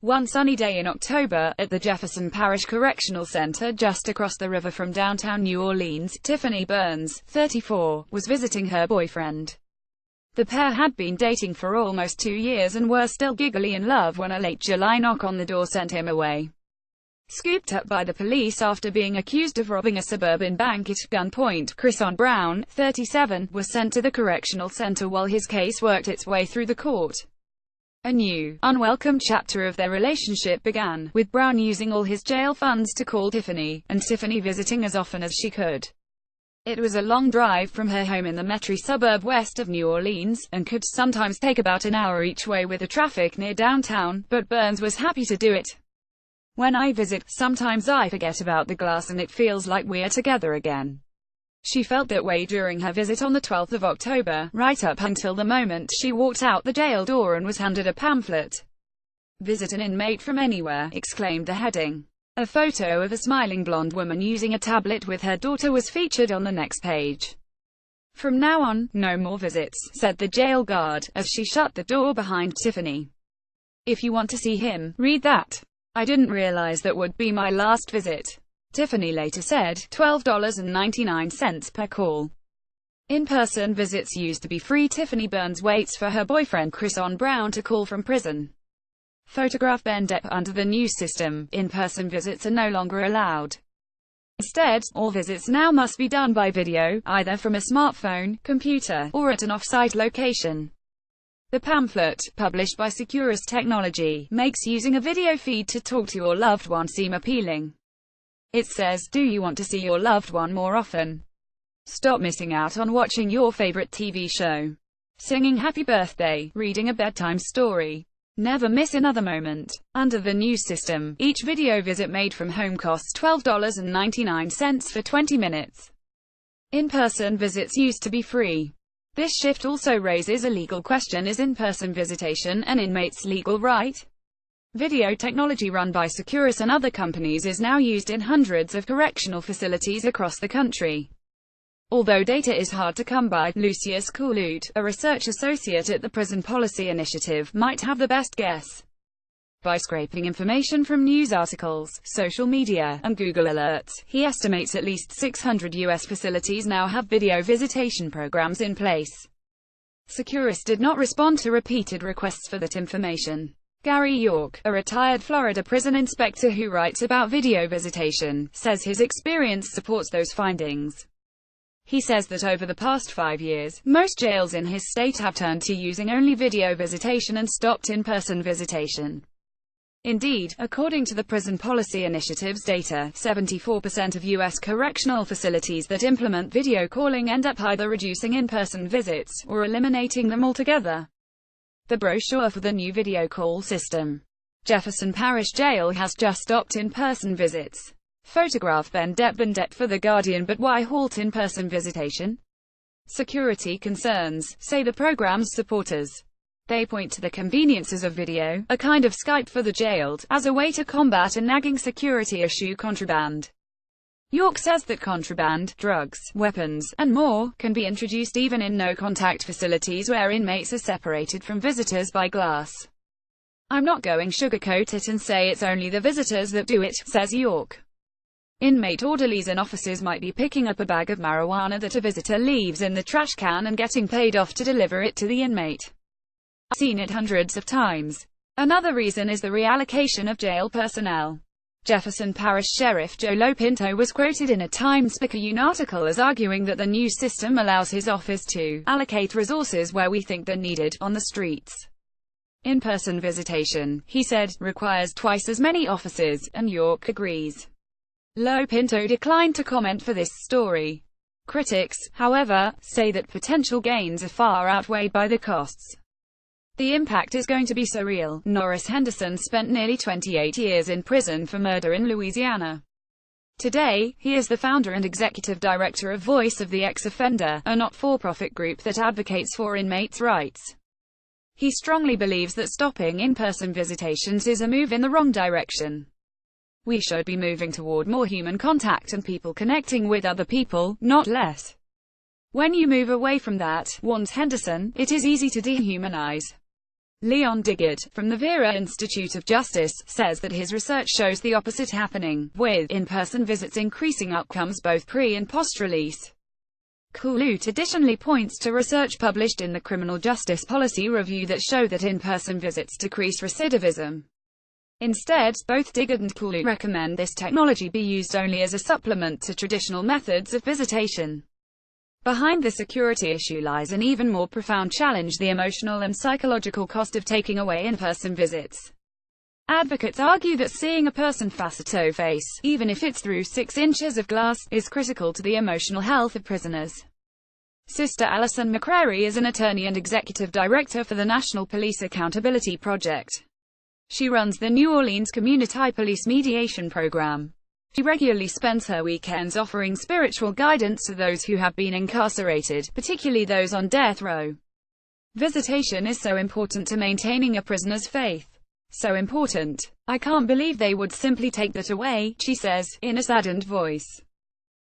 One sunny day in October, at the Jefferson Parish Correctional Center just across the river from downtown New Orleans, Tiffany Burns, 34, was visiting her boyfriend. The pair had been dating for almost 2 years and were still giggly in love when a late July knock on the door sent him away. Scooped up by the police after being accused of robbing a suburban bank at gunpoint, Chrison Brown, 37, was sent to the correctional center while his case worked its way through the court. A new, unwelcome chapter of their relationship began, with Brown using all his jail funds to call Tiffany, and Tiffany visiting as often as she could. It was a long drive from her home in the metro suburb west of New Orleans, and could sometimes take about an hour each way with the traffic near downtown, but Burns was happy to do it. "When I visit, sometimes I forget about the glass and it feels like we're together again." She felt that way during her visit on the 12th of October, right up until the moment she walked out the jail door and was handed a pamphlet. "Visit an inmate from anywhere," exclaimed the heading. A photo of a smiling blonde woman using a tablet with her daughter was featured on the next page. "From now on, no more visits," said the jail guard, as she shut the door behind Tiffany. "If you want to see him, read that. I didn't realize that would be my last visit," Tiffany later said, $12.99 per call. In-person visits used to be free. Tiffany Burns waits for her boyfriend Chrison Brown to call from prison. Photograph Ben Depp. Under the new system, in-person visits are no longer allowed. Instead, all visits now must be done by video, either from a smartphone, computer, or at an off-site location. The pamphlet, published by Securus Technology, makes using a video feed to talk to your loved one seem appealing. It says, "Do you want to see your loved one more often? Stop missing out on watching your favorite TV show, singing happy birthday, reading a bedtime story. Never miss another moment." Under the new system, each video visit made from home costs $12.99 for 20 minutes. In-person visits used to be free. This shift also raises a legal question: is in-person visitation an inmate's legal right? Video technology run by Securus and other companies is now used in hundreds of correctional facilities across the country. Although data is hard to come by, Lucius Coulout, a research associate at the Prison Policy Initiative, might have the best guess. By scraping information from news articles, social media, and Google Alerts, he estimates at least 600 U.S. facilities now have video visitation programs in place. Securus did not respond to repeated requests for that information. Gary York, a retired Florida prison inspector who writes about video visitation, says his experience supports those findings. He says that over the past 5 years, most jails in his state have turned to using only video visitation and stopped in-person visitation. Indeed, according to the Prison Policy Initiative's data, 74% of U.S. correctional facilities that implement video calling end up either reducing in-person visits, or eliminating them altogether. The brochure for the new video call system. Jefferson Parish Jail has just stopped in-person visits. Photograph Ben Depp for The Guardian. But why halt in-person visitation? Security concerns, say the program's supporters. They point to the conveniences of video, a kind of Skype for the jailed, as a way to combat a nagging security issue: contraband. York says that contraband, drugs, weapons, and more, can be introduced even in no-contact facilities where inmates are separated from visitors by glass. "I'm not going sugarcoat it and say it's only the visitors that do it," says York. Inmate orderlies and officers might be picking up a bag of marijuana that a visitor leaves in the trash can and getting paid off to deliver it to the inmate. I've seen it hundreds of times. Another reason is the reallocation of jail personnel. Jefferson Parish Sheriff Joe Lopinto was quoted in a Times-Picayune article as arguing that the new system allows his office to allocate resources where we think they're needed, on the streets. In-person visitation, he said, requires twice as many officers, and York agrees. Lopinto declined to comment for this story. Critics, however, say that potential gains are far outweighed by the costs. The impact is going to be so real. Norris Henderson spent nearly 28 years in prison for murder in Louisiana. Today, he is the founder and executive director of Voice of the Ex-Offender, a not-for-profit group that advocates for inmates' rights. He strongly believes that stopping in-person visitations is a move in the wrong direction. We should be moving toward more human contact and people connecting with other people, not less. When you move away from that, warns Henderson, it is easy to dehumanize. Leon Diggard, from the Vera Institute of Justice, says that his research shows the opposite happening, with in-person visits increasing outcomes both pre- and post-release. Koolhoot additionally points to research published in the Criminal Justice Policy Review that show that in-person visits decrease recidivism. Instead, both Diggard and Koolhoot recommend this technology be used only as a supplement to traditional methods of visitation. Behind the security issue lies an even more profound challenge: the emotional and psychological cost of taking away in-person visits. Advocates argue that seeing a person face-to-face, even if it's through 6 inches of glass, is critical to the emotional health of prisoners. Sister Alison McCrary is an attorney and executive director for the National Police Accountability Project. She runs the New Orleans Community Police Mediation Program. She regularly spends her weekends offering spiritual guidance to those who have been incarcerated, particularly those on death row. Visitation is so important to maintaining a prisoner's faith. So important. I can't believe they would simply take that away, she says, in a saddened voice.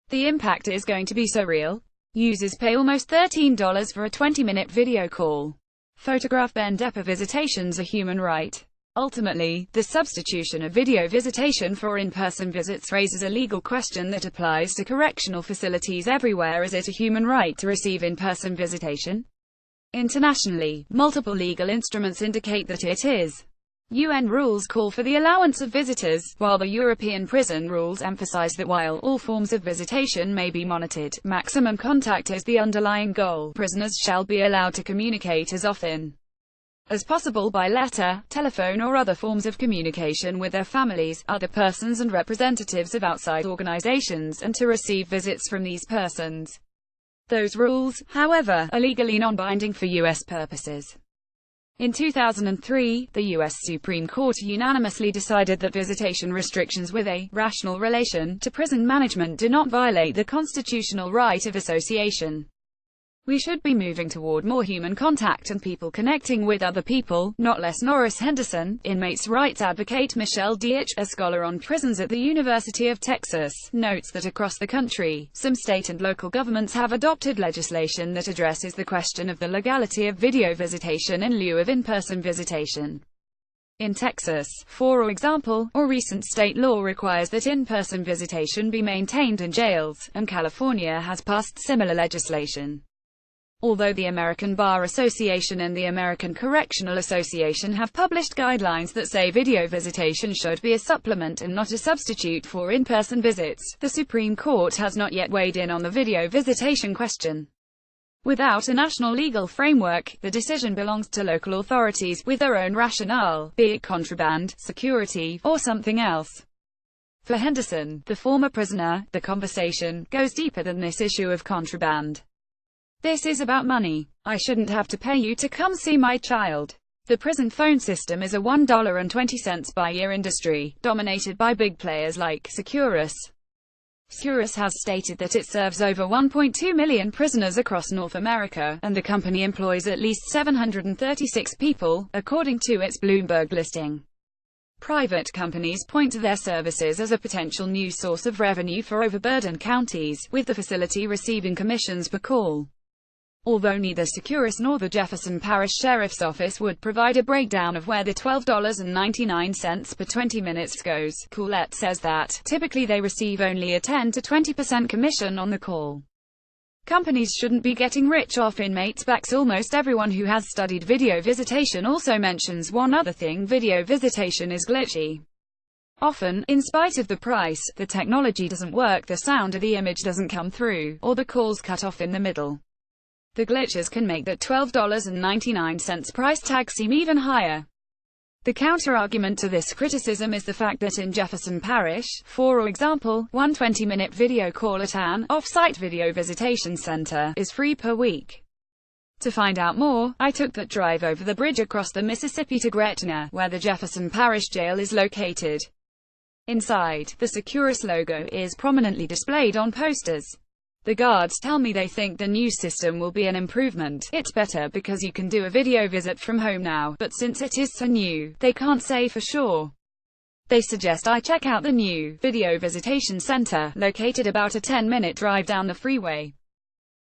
The impact is going to be so real. Users pay almost $13 for a 20-minute video call. Photograph Ben-Depa visitation's a human right. Ultimately, the substitution of video visitation for in-person visits raises a legal question that applies to correctional facilities everywhere. Is it a human right to receive in-person visitation? Internationally, multiple legal instruments indicate that it is. UN rules call for the allowance of visitors, while the European prison rules emphasize that while all forms of visitation may be monitored, maximum contact is the underlying goal. Prisoners shall be allowed to communicate as often as possible by letter, telephone or other forms of communication with their families, other persons and representatives of outside organizations, and to receive visits from these persons. Those rules, however, are legally non-binding for U.S. purposes. In 2003, the U.S. Supreme Court unanimously decided that visitation restrictions with a rational relation to prison management do not violate the constitutional right of association. We should be moving toward more human contact and people connecting with other people, not less. Norris Henderson, inmates' rights advocate Michelle Deitch, a scholar on prisons at the University of Texas, notes that across the country, some state and local governments have adopted legislation that addresses the question of the legality of video visitation in lieu of in-person visitation. In Texas, for example, or recent state law requires that in-person visitation be maintained in jails, and California has passed similar legislation. Although the American Bar Association and the American Correctional Association have published guidelines that say video visitation should be a supplement and not a substitute for in-person visits, the Supreme Court has not yet weighed in on the video visitation question. Without a national legal framework, the decision belongs to local authorities, with their own rationale, be it contraband, security, or something else. For Henderson, the former prisoner, the conversation goes deeper than this issue of contraband. This is about money. I shouldn't have to pay you to come see my child. The prison phone system is a $1.20 by year industry, dominated by big players like Securus. Securus has stated that it serves over 1.2 million prisoners across North America, and the company employs at least 736 people, according to its Bloomberg listing. Private companies point to their services as a potential new source of revenue for overburdened counties, with the facility receiving commissions per call. Although neither Securus nor the Jefferson Parish Sheriff's Office would provide a breakdown of where the $12.99 per 20 minutes goes, Coolette says that, typically they receive only a 10 to 20% commission on the call. Companies shouldn't be getting rich off inmates' backs. Almost everyone who has studied video visitation also mentions one other thing: video visitation is glitchy. Often, in spite of the price, the technology doesn't work, the sound or the image doesn't come through, or the calls cut off in the middle. The glitches can make that $12.99 price tag seem even higher. The counter-argument to this criticism is the fact that in Jefferson Parish, for example, one 20-minute video call at an off-site video visitation center is free per week. To find out more, I took that drive over the bridge across the Mississippi to Gretna, where the Jefferson Parish Jail is located. Inside, the Securus logo is prominently displayed on posters. The guards tell me they think the new system will be an improvement. It's better because you can do a video visit from home now, but since it is so new, they can't say for sure. They suggest I check out the new video visitation center, located about a 10-minute drive down the freeway.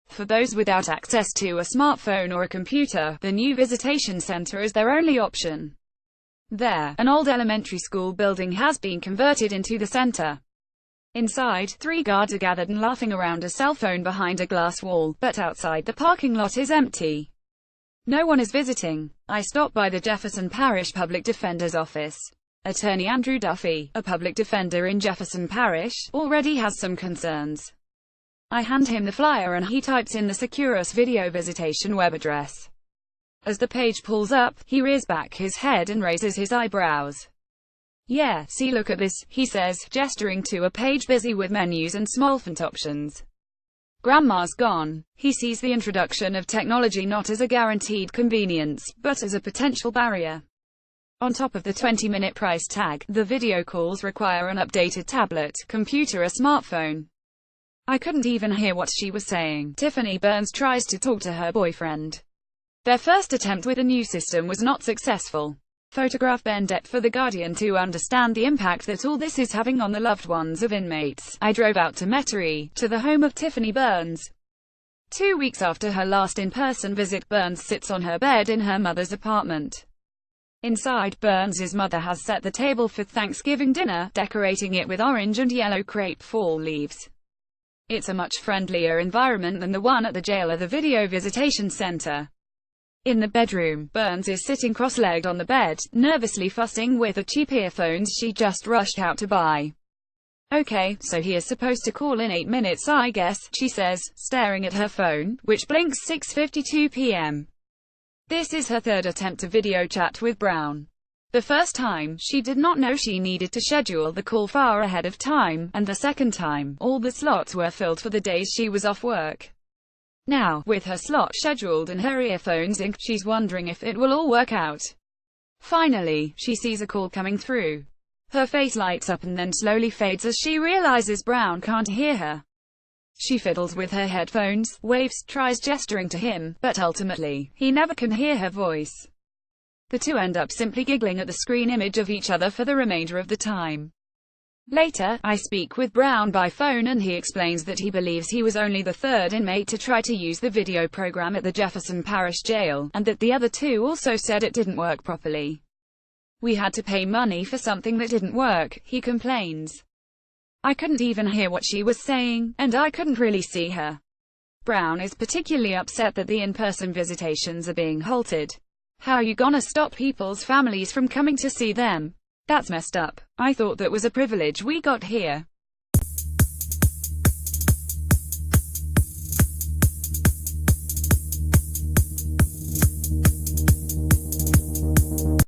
For those without access to a smartphone or a computer, the new visitation center is their only option. There, an old elementary school building has been converted into the center. Inside, 3 guards are gathered and laughing around a cell phone behind a glass wall, but outside the parking lot is empty. No one is visiting. I stop by the Jefferson Parish Public Defender's office. Attorney Andrew Duffy, a public defender in Jefferson Parish, already has some concerns. I hand him the flyer and he types in the Securus video visitation web address. As the page pulls up, he rears back his head and raises his eyebrows. "Yeah, see, look at this," he says, gesturing to a page busy with menus and small font options. Grandma's gone. He sees the introduction of technology not as a guaranteed convenience, but as a potential barrier. On top of the 20-minute price tag, the video calls require an updated tablet, computer or smartphone. I couldn't even hear what she was saying. Tiffany Burns tries to talk to her boyfriend. Their first attempt with the new system was not successful. Photograph Bendett for The Guardian. To understand the impact that all this is having on the loved ones of inmates, I drove out to Metairie, to the home of Tiffany Burns. 2 weeks after her last in-person visit, Burns sits on her bed in her mother's apartment. Inside, Burns's mother has set the table for Thanksgiving dinner, decorating it with orange and yellow crepe fall leaves. It's a much friendlier environment than the one at the jail or the video visitation center. In the bedroom, Burns is sitting cross-legged on the bed, nervously fussing with the cheap earphones she just rushed out to buy. "Okay, so he is supposed to call in 8 minutes, I guess," she says, staring at her phone, which blinks 6:52 p.m. This is her third attempt to video chat with Brown. The first time, she did not know she needed to schedule the call far ahead of time, and the second time, all the slots were filled for the days she was off work. Now, with her slot scheduled and her earphones in, she's wondering if it will all work out. Finally, she sees a call coming through. Her face lights up and then slowly fades as she realizes Brown can't hear her. She fiddles with her headphones, waves, tries gesturing to him, but ultimately, he never can hear her voice. The two end up simply giggling at the screen image of each other for the remainder of the time. Later, I speak with Brown by phone and he explains that he believes he was only the third inmate to try to use the video program at the Jefferson Parish Jail, and that the other 2 also said it didn't work properly. "We had to pay money for something that didn't work," he complains. "I couldn't even hear what she was saying, and I couldn't really see her." Brown is particularly upset that the in-person visitations are being halted. "How you gonna stop people's families from coming to see them? That's messed up. I thought that was a privilege we got here."